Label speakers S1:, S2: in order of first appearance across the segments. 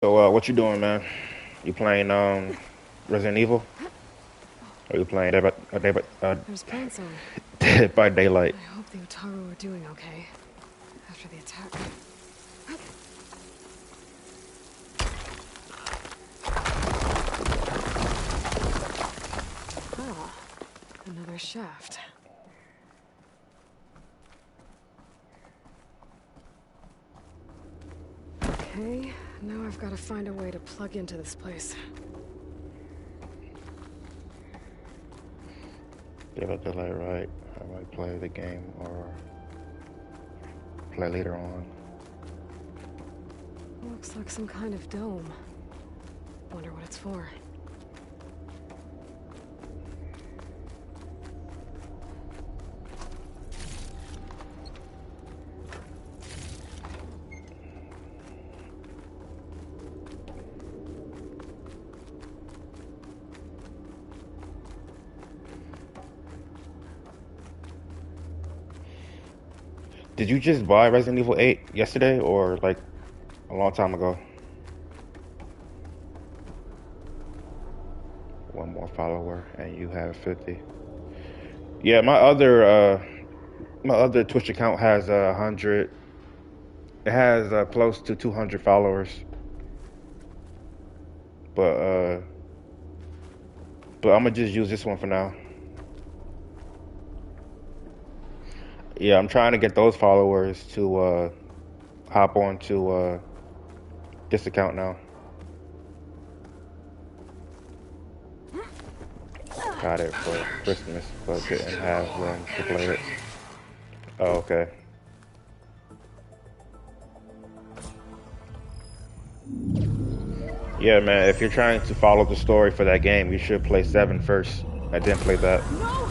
S1: So, what you doing, man? You playing Resident Evil? Or you playing
S2: There's planes on.
S1: Dead by Daylight?
S2: I hope the Otaru are doing okay after the attack. Ah, another shaft. Okay, now I've got to find a way to plug into this place.
S1: Dead by Daylight, right? I might play the game or play later on.
S2: Looks like some kind of dome. Wonder what it's for.
S1: Did you just buy Resident Evil 8 yesterday or like a long time ago? One more follower and you have 50. Yeah, my other Twitch account has 100. It has close to 200 followers, but I'm gonna just use this one for now. Yeah, I'm trying to get those followers to hop on to this account now. Got it for Christmas, but didn't have room to play it. Oh, okay. Yeah, man, if you're trying to follow the story for that game, you should play 7 first. I didn't play that.
S2: No!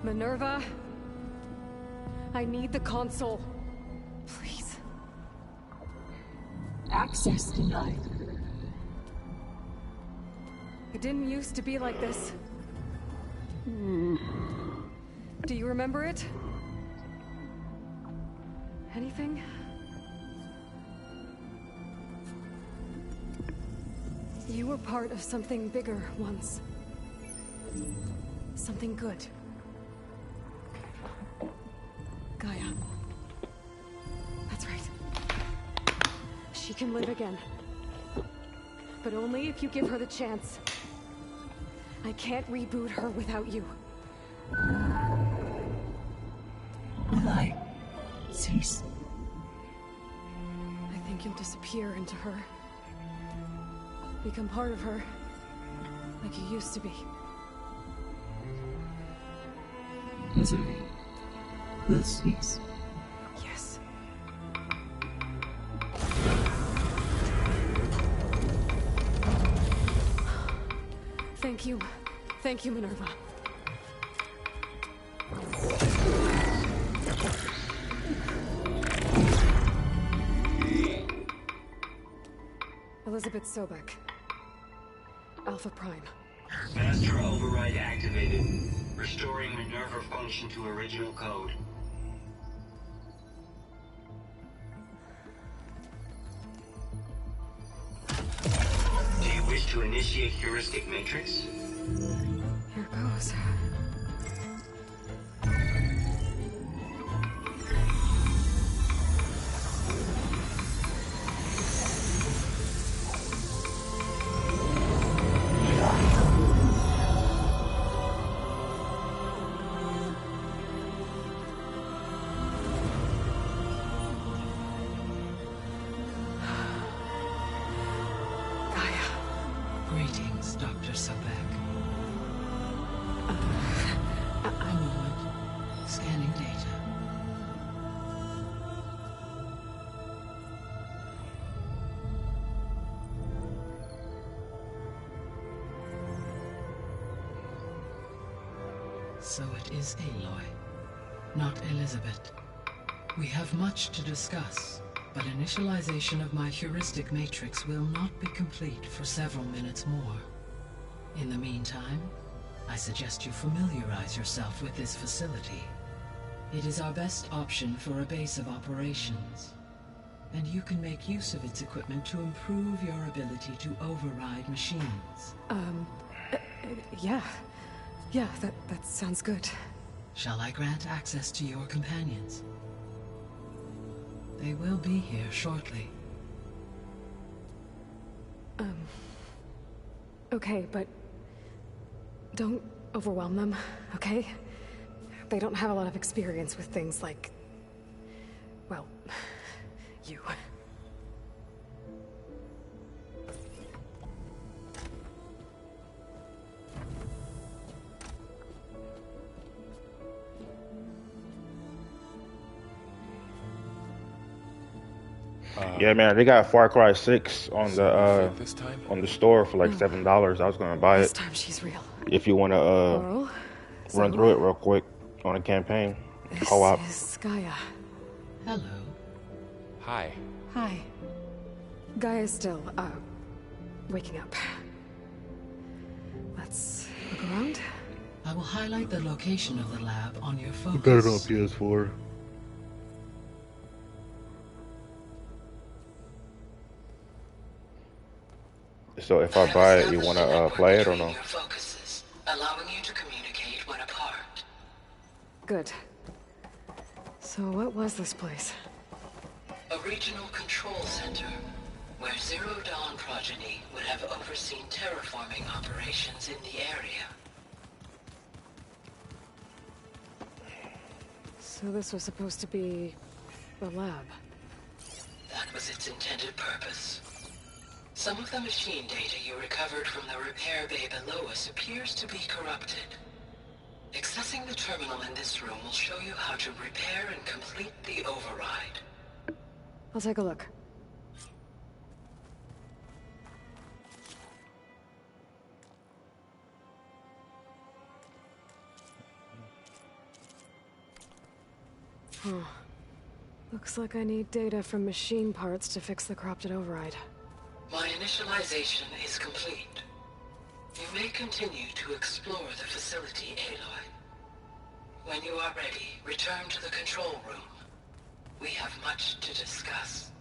S2: Minerva, I need the console. Please.
S3: Access denied.
S2: It didn't used to be like this. Do you remember it? Anything? You were part of something bigger once. Something good. Gaia. That's right. She can live again. But only if you give her the chance. I can't reboot her without you.
S3: Will I cease?
S2: I think you'll disappear into her. Become part of her. Like you used to be.
S3: Misery will cease.
S2: Yes. Thank you. Thank you, Minerva. Elizabeth Sobek. Alpha Prime.
S4: Master override activated. Restoring Minerva function to original code. Do you wish to initiate heuristic matrix?
S2: Here goes.
S3: Greetings, Dr. Sobek. A moment. Scanning data. So it is Aloy, not Elizabeth. We have much to discuss, but initialization of my heuristic matrix will not be complete for several minutes more. In the meantime, I suggest you familiarize yourself with this facility. It is our best option for a base of operations, and you can make use of its equipment to improve your ability to override machines.
S2: Yeah. Yeah, that sounds good.
S3: Shall I grant access to your companions? They will be here shortly.
S2: Okay, but don't overwhelm them, okay? They don't have a lot of experience with things like, well, you.
S1: Yeah, man, they got Far Cry 6 on
S5: this time?
S1: on the store for like $7. I was gonna buy
S2: This
S1: it
S2: time she's real.
S1: if you wanna
S2: Laurel,
S1: run through it real quick on a campaign
S2: this
S1: co-op.
S2: is Gaia.
S3: Hello.
S5: Hi.
S2: Hi. Gaia's still, waking up. Let's look around.
S3: I will highlight the location of the lab on your focus.
S1: Got it on PS4. So if I buy it, you wanna play it or no?
S3: Your focuses, allowing you to communicate when apart.
S2: Good. So what was this place?
S3: A regional control center, where Zero Dawn progeny would have overseen terraforming operations in the area.
S2: So this was supposed to be the lab.
S3: That was its intended purpose. Some of the machine data you recovered from the repair bay below us appears to be corrupted. Accessing the terminal in this room will show you how to repair and complete the override.
S2: I'll take a look. Huh. Looks like I need data from machine parts to fix the corrupted override.
S3: My initialization is complete. You may continue to explore the facility, Aloy. When you are ready, return to the control room. We have much to discuss.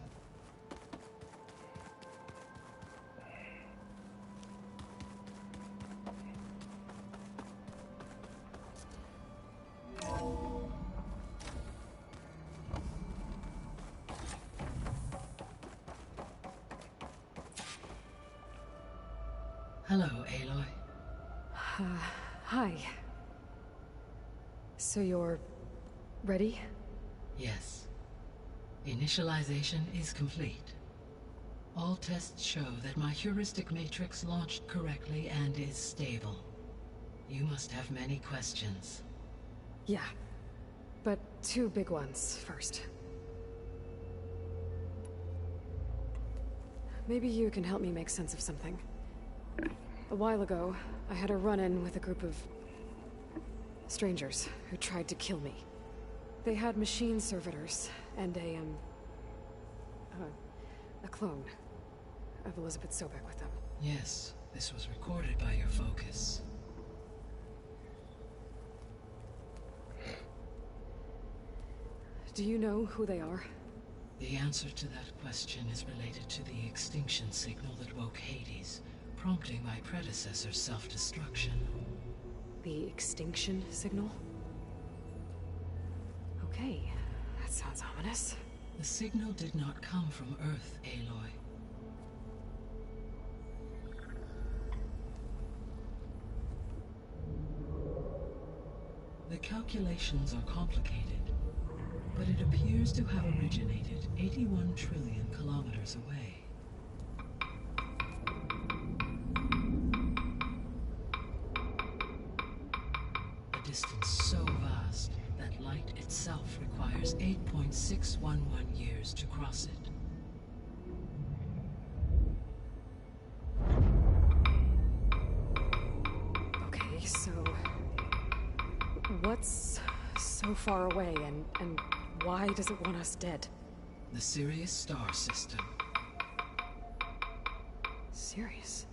S3: Hello, Aloy.
S2: Hi. So you're ready?
S3: Yes. Initialization is complete. All tests show that my heuristic matrix launched correctly and is stable. You must have many questions.
S2: Yeah. But two big ones first. Maybe you can help me make sense of something. A while ago, I had a run-in with a group of strangers who tried to kill me. They had machine servitors and a clone of Elizabeth Sobek with them.
S3: Yes, this was recorded by your focus.
S2: Do you know who they are?
S3: The answer to that question is related to the extinction signal that woke Hades, prompting my predecessor's self-destruction.
S2: The extinction signal? Okay, that sounds ominous.
S3: The signal did not come from Earth, Aloy. The calculations are complicated, but it appears to have originated 81 trillion kilometers away. A distance so vast that light itself requires 8.611 years to cross it.
S2: Okay, so what's so far away and why does it want us dead?
S3: The Sirius star system.
S2: Sirius?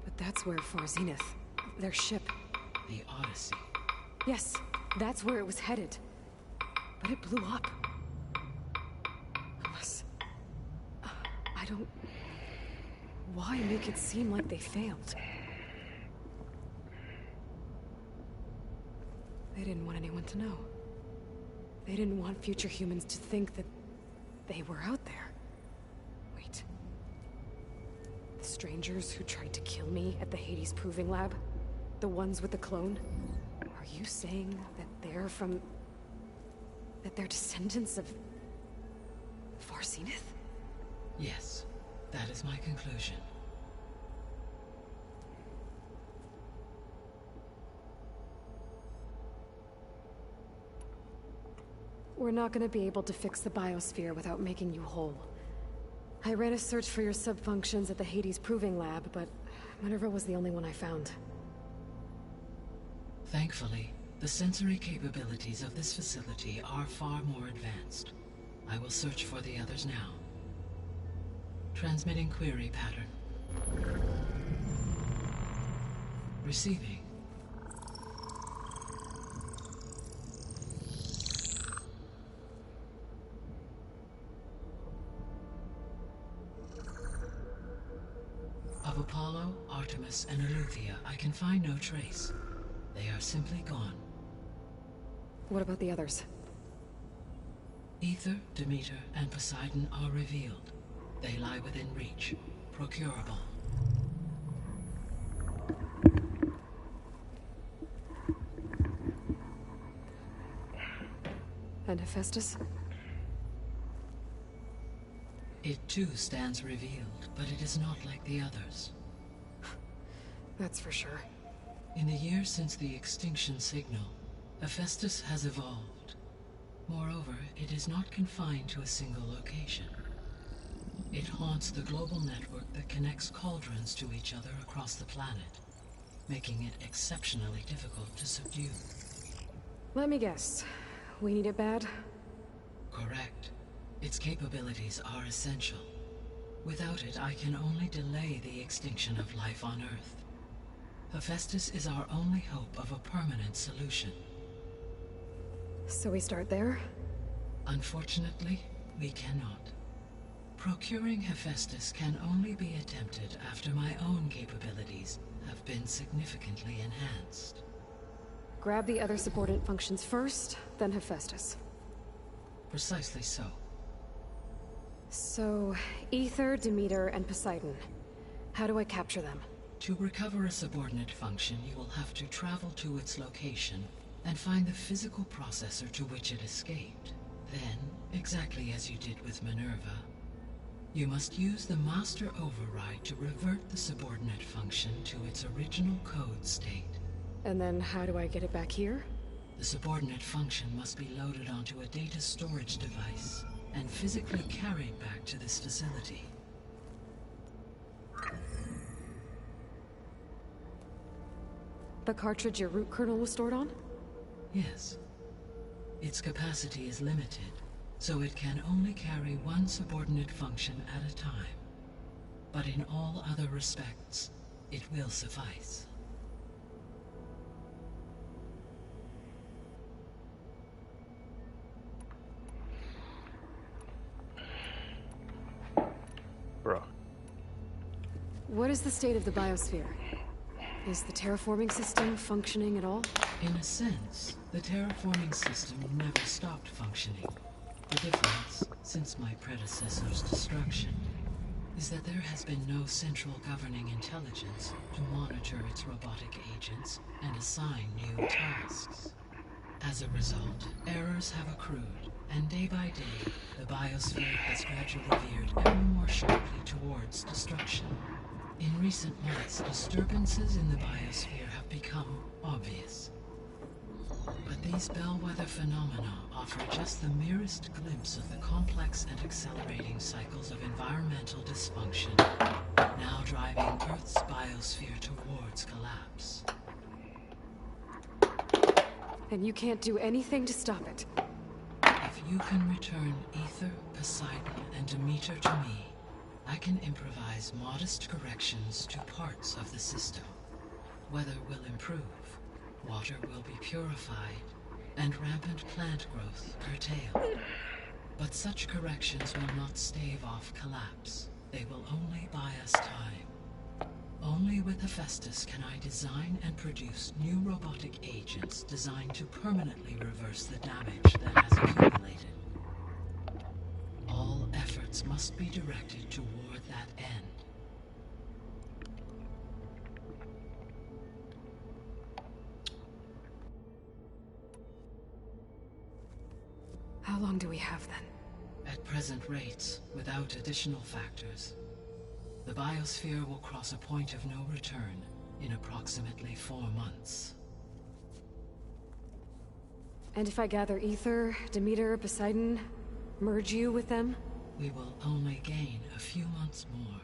S2: But that's where Far Zenith, Their ship.
S3: The Odyssey.
S2: Yes, that's where it was headed. But it blew up. Unless... I don't... Why make it seem like they failed? They didn't want anyone to know. They didn't want future humans to think that they were out there. Wait. The strangers who tried to kill me at the Hades Proving Lab? The ones with the clone? Are you saying that they're from... that they're descendants of... Farseneth?
S3: Yes, that is my conclusion.
S2: We're not gonna be able to fix the biosphere without making you whole. I ran a search for your subfunctions at the Hades Proving Lab, but Minerva was the only one I found.
S3: Thankfully, the sensory capabilities of this facility are far more advanced. I will search for the others now. Transmitting query pattern. Receiving. Of Apollo, Artemis, and Eleuthia, I can find no trace. They are simply gone.
S2: What about the others?
S3: Ether, Demeter, and Poseidon are revealed. They lie within reach. Procurable.
S2: And Hephaestus?
S3: It too stands revealed, but it is not like the others.
S2: That's for sure.
S3: In the years since the extinction signal, Hephaestus has evolved. Moreover, it is not confined to a single location. It haunts the global network that connects cauldrons to each other across the planet, making it exceptionally difficult to subdue.
S2: Let me guess. We need it bad?
S3: Correct. Its capabilities are essential. Without it, I can only delay the extinction of life on Earth. Hephaestus is our only hope of a permanent solution.
S2: So we start there?
S3: Unfortunately, we cannot. Procuring Hephaestus can only be attempted after my own capabilities have been significantly enhanced.
S2: Grab the other subordinate functions first, then Hephaestus.
S3: Precisely so.
S2: So, Ether, Demeter, and Poseidon. How do I capture them?
S3: To recover a subordinate function, you will have to travel to its location and find the physical processor to which it escaped. Then, exactly as you did with Minerva, you must use the master override to revert the subordinate function to its original code state.
S2: And then how do I get it back here?
S3: The subordinate function must be loaded onto a data storage device and physically carried back to this facility.
S2: The cartridge your root kernel was stored on?
S3: Yes. Its capacity is limited, so it can only carry one subordinate function at a time. But in all other respects, it will suffice.
S1: Bro.
S2: What is the state of the biosphere? Is the terraforming system functioning at all?
S3: In a sense, the terraforming system never stopped functioning. The difference, since my predecessor's destruction, is that there has been no central governing intelligence to monitor its robotic agents and assign new tasks. As a result, errors have accrued, and day by day, the biosphere has gradually veered ever more sharply towards destruction. In recent months, disturbances in the biosphere have become obvious. But these bellwether phenomena offer just the merest glimpse of the complex and accelerating cycles of environmental dysfunction, now driving Earth's biosphere towards collapse.
S2: And you can't do anything to stop it?
S3: If you can return Ether, Poseidon, and Demeter to me, I can improvise modest corrections to parts of the system. Weather will improve, water will be purified, and rampant plant growth curtailed. But such corrections will not stave off collapse. They will only buy us time. Only with Hephaestus can I design and produce new robotic agents designed to permanently reverse the damage that has accumulated. All efforts must be directed toward that end.
S2: How long do we have then?
S3: At present rates, without additional factors, the biosphere will cross a point of no return in approximately 4 months.
S2: And if I gather Ether, Demeter, Poseidon, merge you with them?
S3: We will only gain a few months more.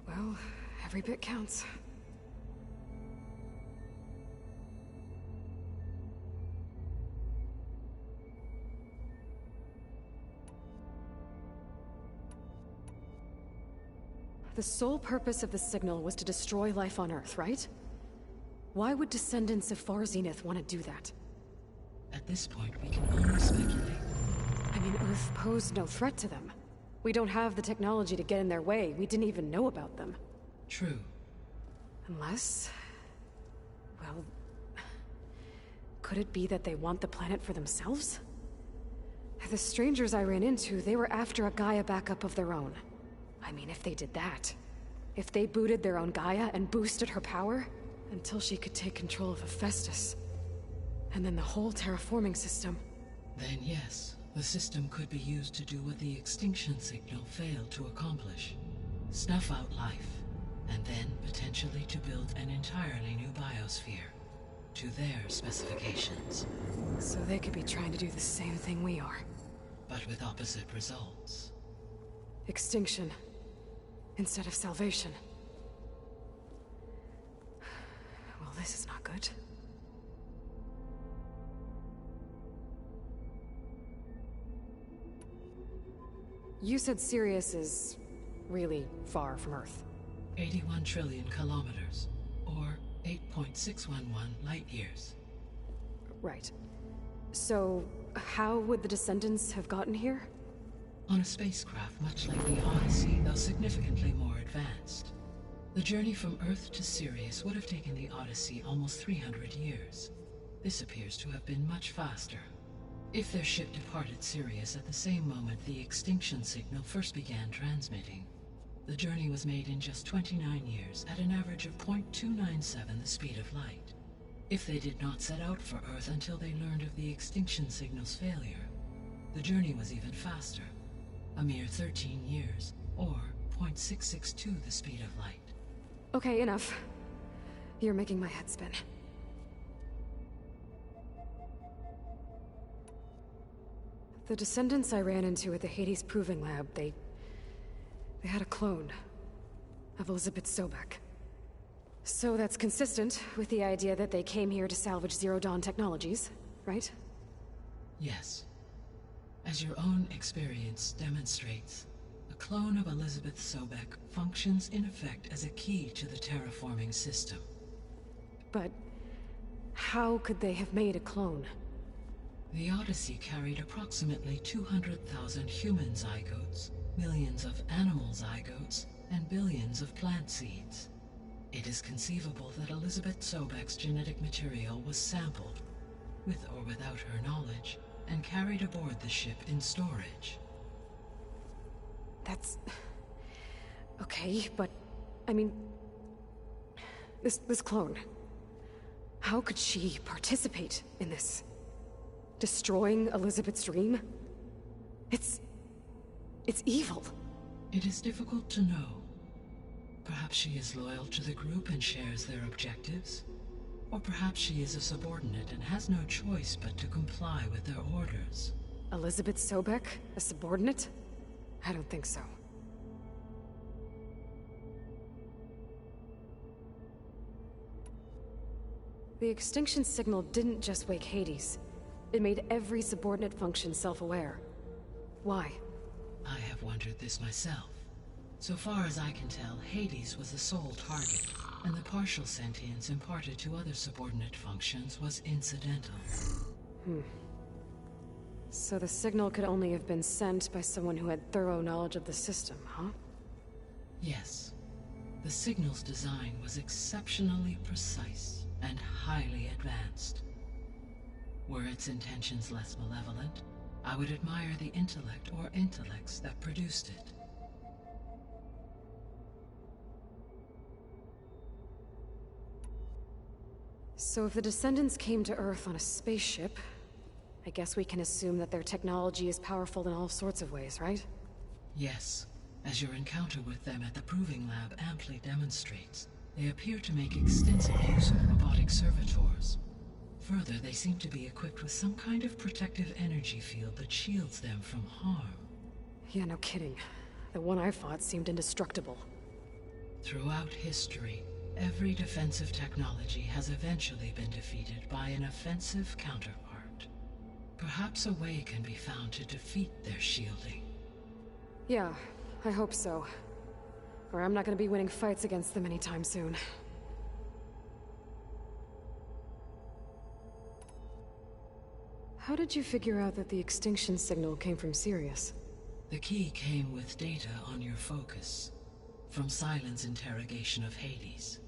S2: Well, every bit counts. The sole purpose of the signal was to destroy life on Earth, right? Why would descendants of Far Zenith want to do that?
S3: At this point, we can only speculate.
S2: I mean, Earth posed no threat to them. We don't have the technology to get in their way. We didn't even know about them.
S3: True.
S2: Unless... well... could it be that they want the planet for themselves? The strangers I ran into, they were after a Gaia backup of their own. I mean, if they did that... if they booted their own Gaia and boosted her power... until she could take control of Hephaestus. And then the whole terraforming system.
S3: Then yes, the system could be used to do what the extinction signal failed to accomplish. Snuff out life, and then potentially to build an entirely new biosphere. To their specifications.
S2: So they could be trying to do the same thing we are.
S3: But with opposite results.
S2: Extinction. Instead of salvation. Well, this is not good. You said Sirius is really far from Earth.
S3: 81 trillion kilometers, or 8.611 light years.
S2: Right. So, how would the descendants have gotten here?
S3: On a spacecraft much like the Odyssey, though significantly more advanced. The journey from Earth to Sirius would have taken the Odyssey almost 300 years. This appears to have been much faster. If their ship departed Sirius at the same moment the extinction signal first began transmitting, the journey was made in just 29 years at an average of 0.297 the speed of light. If they did not set out for Earth until they learned of the extinction signal's failure, the journey was even faster, a mere 13 years, or 0.662 the speed of light.
S2: Okay, enough. You're making my head spin. The descendants I ran into at the Hades Proving Lab, they had a clone of Elizabeth Sobek. So that's consistent with the idea that they came here to salvage Zero Dawn technologies, right?
S3: Yes. As your own experience demonstrates, a clone of Elizabeth Sobek functions in effect as a key to the terraforming system.
S2: But how could they have made a clone?
S3: The Odyssey carried approximately 200,000 human zygotes, millions of animal zygotes, and billions of plant seeds. It is conceivable that Elizabeth Sobek's genetic material was sampled, with or without her knowledge, and carried aboard the ship in storage.
S2: That's... okay, but... I mean... This clone... how could she participate in this? Destroying Elizabeth's dream? It's evil.
S3: It is difficult to know. Perhaps she is loyal to the group and shares their objectives. Or perhaps she is a subordinate and has no choice but to comply with their orders.
S2: Elizabeth Sobek? A subordinate? I don't think so. The extinction signal didn't just wake Hades. It made every subordinate function self-aware. Why?
S3: I have wondered this myself. So far as I can tell, Hades was the sole target. and the partial sentience imparted to other subordinate functions was incidental.
S2: So the signal could only have been sent by someone who had thorough knowledge of the system, huh?
S3: Yes. The signal's design was exceptionally precise and highly advanced. Were its intentions less malevolent, I would admire the intellect or intellects that produced it.
S2: So if the descendants came to Earth on a spaceship, I guess we can assume that their technology is powerful in all sorts of ways, right?
S3: Yes, as your encounter with them at the Proving Lab amply demonstrates, they appear to make extensive use of robotic servitors. Further, they seem to be equipped with some kind of protective energy field that shields them from harm.
S2: Yeah, no kidding. The one I fought seemed indestructible.
S3: Throughout history, every defensive technology has eventually been defeated by an offensive counterpart. Perhaps a way can be found to defeat their shielding.
S2: Yeah, I hope so. Or I'm not gonna be winning fights against them anytime soon. How did you figure out that the extinction signal came from Sirius?
S3: The key came with data on your focus, from Silent's interrogation of Hades.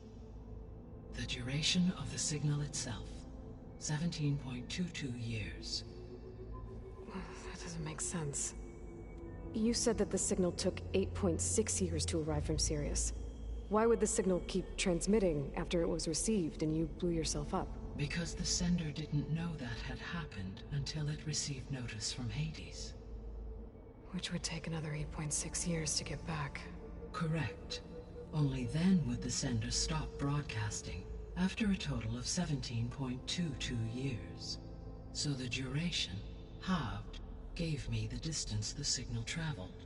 S3: The duration of the signal itself, 17.22 years.
S2: That doesn't make sense. You said that the signal took 8.6 years to arrive from Sirius. Why would the signal keep transmitting after it was received and you blew yourself up?
S3: Because the sender didn't know that had happened until it received notice from Hades.
S2: Which would take another 8.6 years to get back.
S3: Correct. Only then would the sender stop broadcasting, after a total of 17.22 years. So the duration, halved, gave me the distance the signal traveled.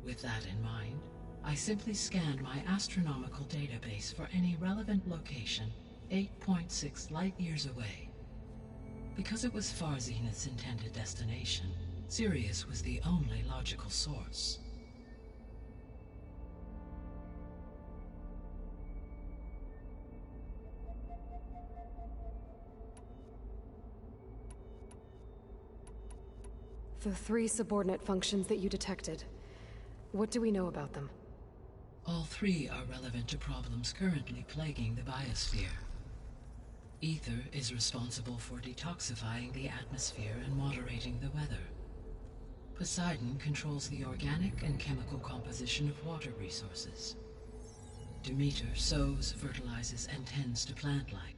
S3: With that in mind, I simply scanned my astronomical database for any relevant location 8.6 light-years away. Because it was far Zenith's intended destination, Sirius was the only logical source.
S2: The 3 subordinate functions that you detected. What do we know about them?
S3: All 3 are relevant to problems currently plaguing the biosphere. Ether is responsible for detoxifying the atmosphere and moderating the weather. Poseidon controls the organic and chemical composition of water resources. Demeter sows, fertilizes, and tends to plant life.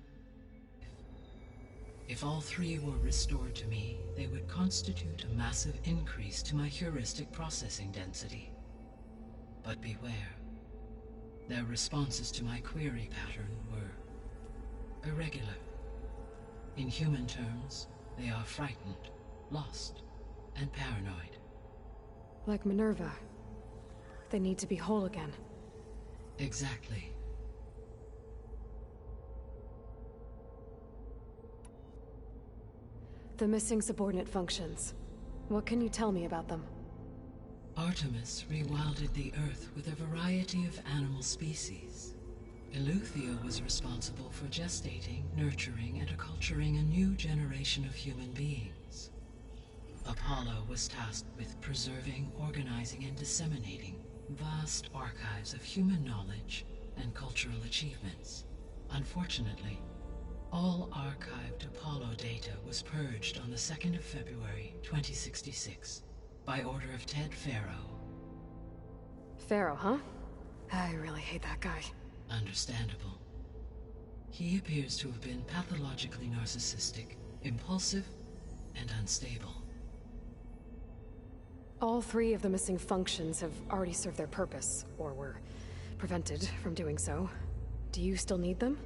S3: If all 3 were restored to me, they would constitute a massive increase to my heuristic processing density. But beware. Their responses to my query pattern were irregular. In human terms, they are frightened, lost, and paranoid.
S2: Like Minerva. They need to be whole again.
S3: Exactly.
S2: The missing subordinate functions. What can you tell me about them?
S3: Artemis rewilded the Earth with a variety of animal species. Eleuthia was responsible for gestating, nurturing, and acculturating a new generation of human beings. Apollo was tasked with preserving, organizing, and disseminating vast archives of human knowledge and cultural achievements. Unfortunately, all archived Apollo data was purged on the 2nd of February, 2066, by order of Ted Faro.
S2: Pharaoh, huh? I really hate that guy.
S3: Understandable. He appears to have been pathologically narcissistic, impulsive, and unstable.
S2: All 3 of the missing functions have already served their purpose, or were prevented from doing so. Do you still need them?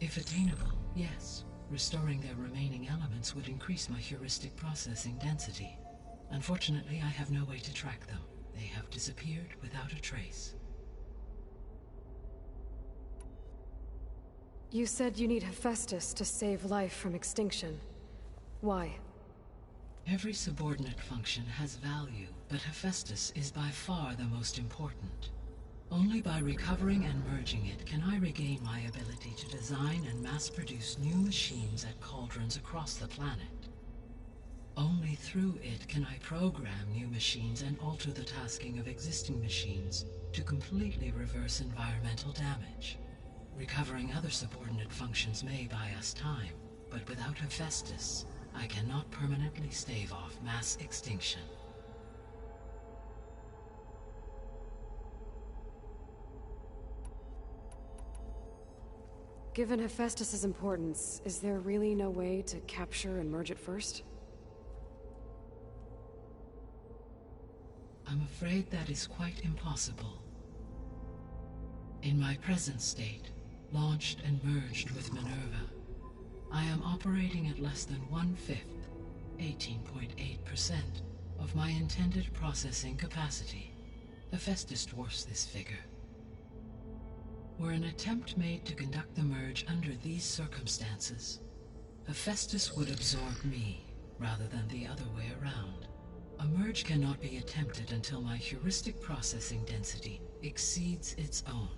S3: If attainable, yes. Restoring their remaining elements would increase my heuristic processing density. Unfortunately, I have no way to track them. They have disappeared without a trace.
S2: You said you need Hephaestus to save life from extinction. Why?
S3: Every subordinate function has value, but Hephaestus is by far the most important. Only by recovering and merging it can I regain my ability to design and mass-produce new machines at cauldrons across the planet. Only through it can I program new machines and alter the tasking of existing machines to completely reverse environmental damage. Recovering other subordinate functions may buy us time, but without Hephaestus, I cannot permanently stave off mass extinction.
S2: Given Hephaestus's importance, is there really no way to capture and merge it first?
S3: I'm afraid that is quite impossible. In my present state, launched and merged with Minerva, I am operating at less than 1/5, 18.8%, of my intended processing capacity. Hephaestus dwarfs this figure. Were an attempt made to conduct the merge under these circumstances, Hephaestus would absorb me, rather than the other way around. A merge cannot be attempted until my heuristic processing density exceeds its own.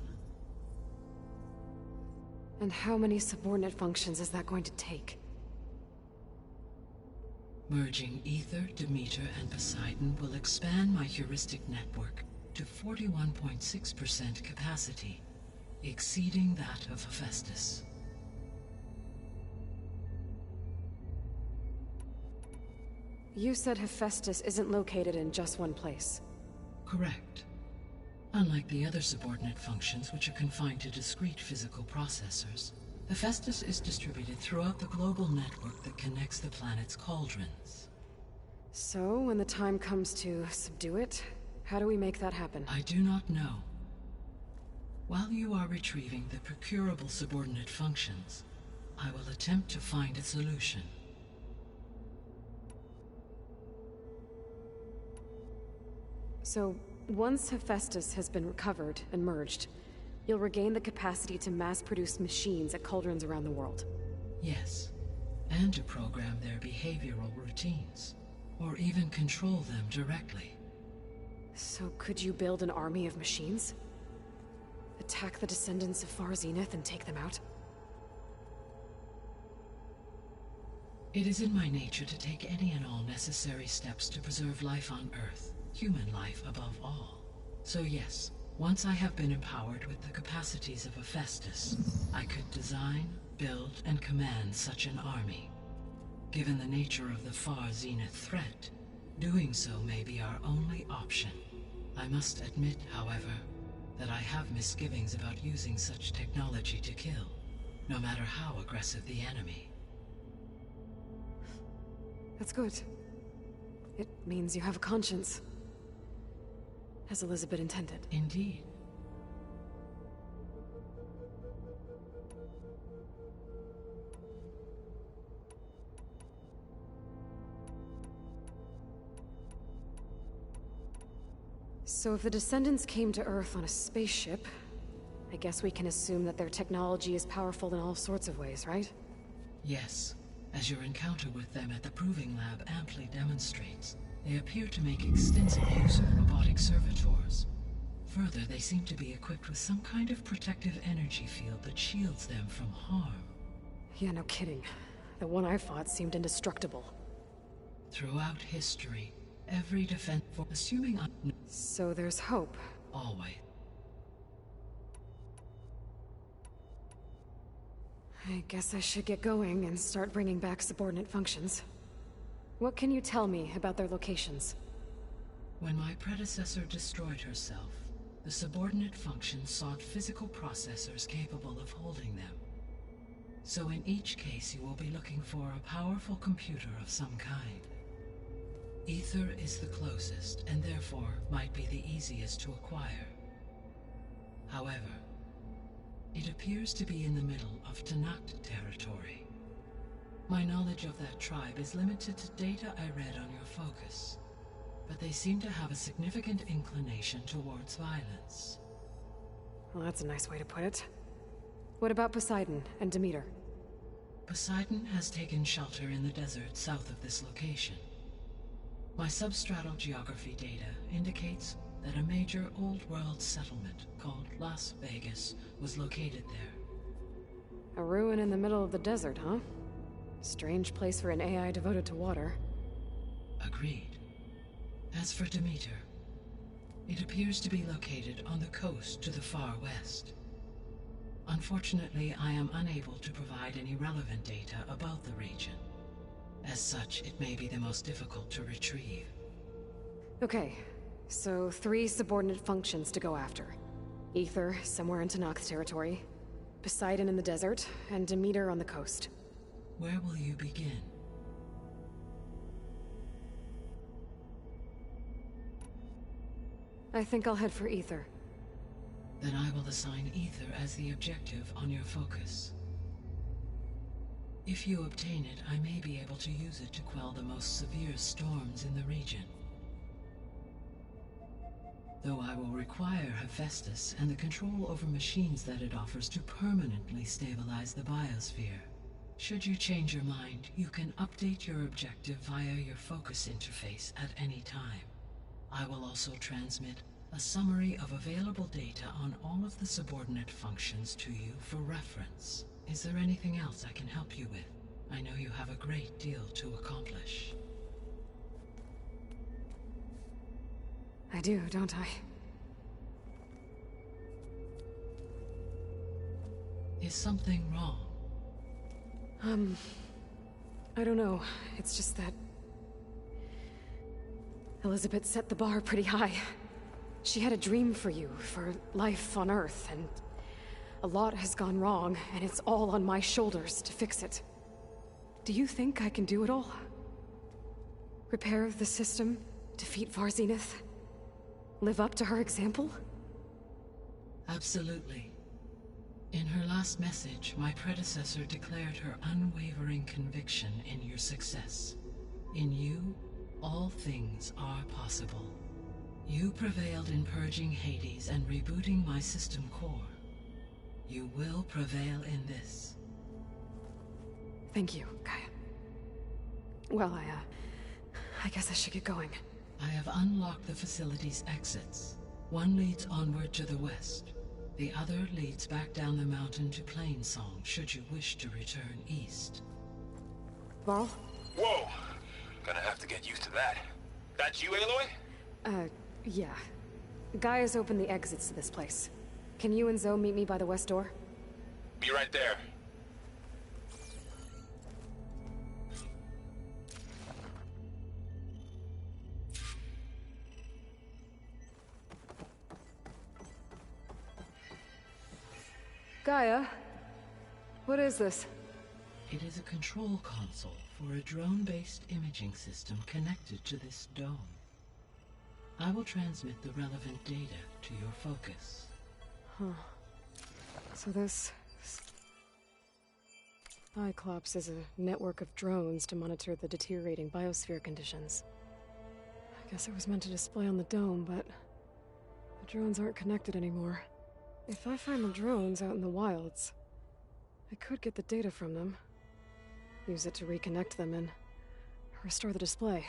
S2: And how many subordinate functions is that going to take?
S3: Merging Ether, Demeter, and Poseidon will expand my heuristic network to 41.6% capacity, exceeding that of Hephaestus.
S2: You said Hephaestus isn't located in just one place.
S3: Correct. Unlike the other subordinate functions, which are confined to discrete physical processors, Hephaestus is distributed throughout the global network that connects the planet's cauldrons.
S2: So, when the time comes to subdue it, how do we make that happen?
S3: I do not know. While you are retrieving the procurable subordinate functions, I will attempt to find a solution.
S2: So, once Hephaestus has been recovered and merged, you'll regain the capacity to mass-produce machines at cauldrons around the world.
S3: Yes, and to program their behavioral routines, or even control them directly.
S2: So could you build an army of machines? Attack the descendants of Far Zenith and take them out?
S3: It is in my nature to take any and all necessary steps to preserve life on Earth, human life above all. So yes, once I have been empowered with the capacities of Hephaestus, I could design, build, and command such an army. Given the nature of the Far Zenith threat, doing so may be our only option. I must admit, however, that I have misgivings about using such technology to kill, no matter how aggressive the enemy.
S2: That's good. It means you have a conscience. As Elizabeth intended.
S3: Indeed.
S2: So if the descendants came to Earth on a spaceship, I guess we can assume that their technology is powerful in all sorts of ways, right?
S3: Yes, as your encounter with them at the Proving Lab amply demonstrates. They appear to make extensive use of robotic servitors. Further, they seem to be equipped with some kind of protective energy field that shields them from harm.
S2: Yeah, no kidding. The one I fought seemed indestructible.
S3: Throughout history, every defense for assuming
S2: So there's hope.
S3: always.
S2: I guess I should get going and start bringing back subordinate functions. What can you tell me about their locations?
S3: When my predecessor destroyed herself, the subordinate functions sought physical processors capable of holding them. So in each case you will be looking for a powerful computer of some kind. Ether is the closest, and therefore might be the easiest to acquire. However, it appears to be in the middle of Tanakh territory. My knowledge of that tribe is limited to data I read on your focus, but they seem to have a significant inclination towards violence.
S2: Well, that's a nice way to put it. What about Poseidon and Demeter?
S3: Poseidon has taken shelter in the desert south of this location. My substratal geography data indicates that a major old-world settlement called Las Vegas was located there.
S2: A ruin in the middle of the desert, huh? Strange place for an AI devoted to water.
S3: Agreed. As for Demeter, it appears to be located on the coast to the far west. Unfortunately, I am unable to provide any relevant data about the region. As such, it may be the most difficult to retrieve.
S2: Okay, so 3 subordinate functions to go after. Ether, somewhere in Tanakh territory. Poseidon in the desert, and Demeter on the coast.
S3: Where will you begin?
S2: I think I'll head for Ether.
S3: Then I will assign Ether as the objective on your focus. If you obtain it, I may be able to use it to quell the most severe storms in the region. Though I will require Hephaestus and the control over machines that it offers to permanently stabilize the biosphere. Should you change your mind, you can update your objective via your focus interface at any time. I will also transmit a summary of available data on all of the subordinate functions to you for reference. Is there anything else I can help you with? I know you have a great deal to accomplish.
S2: I do, don't I?
S3: Is something wrong?
S2: I don't know. It's just that Elizabeth set the bar pretty high. She had a dream for you, for life on Earth, and a lot has gone wrong, and it's all on my shoulders to fix it. Do you think I can do it all? Repair the system, defeat Varzenith, live up to her example?
S3: Absolutely. In her last message, my predecessor declared her unwavering conviction in your success. In you, all things are possible. You prevailed in purging Hades and rebooting my system core. You will prevail in this.
S2: Thank you, Gaia. Well, I guess I should get going.
S3: I have unlocked the facility's exits. One leads onward to the west. The other leads back down the mountain to Plainsong, should you wish to return east.
S2: Varl?
S5: Whoa! Gonna have to get used to that. That's you, Aloy?
S2: Yeah. Gaia's opened the exits to this place. Can you and Zoe meet me by the west door?
S5: Be right there.
S2: Gaia? What is this?
S3: It is a control console for a drone-based imaging system connected to this dome. I will transmit the relevant data to your focus.
S2: Huh. So this... Cyclops is a network of drones to monitor the deteriorating biosphere conditions. I guess it was meant to display on the dome, but... the drones aren't connected anymore. If I find the drones out in the wilds, I could get the data from them. Use it to reconnect them and restore the display.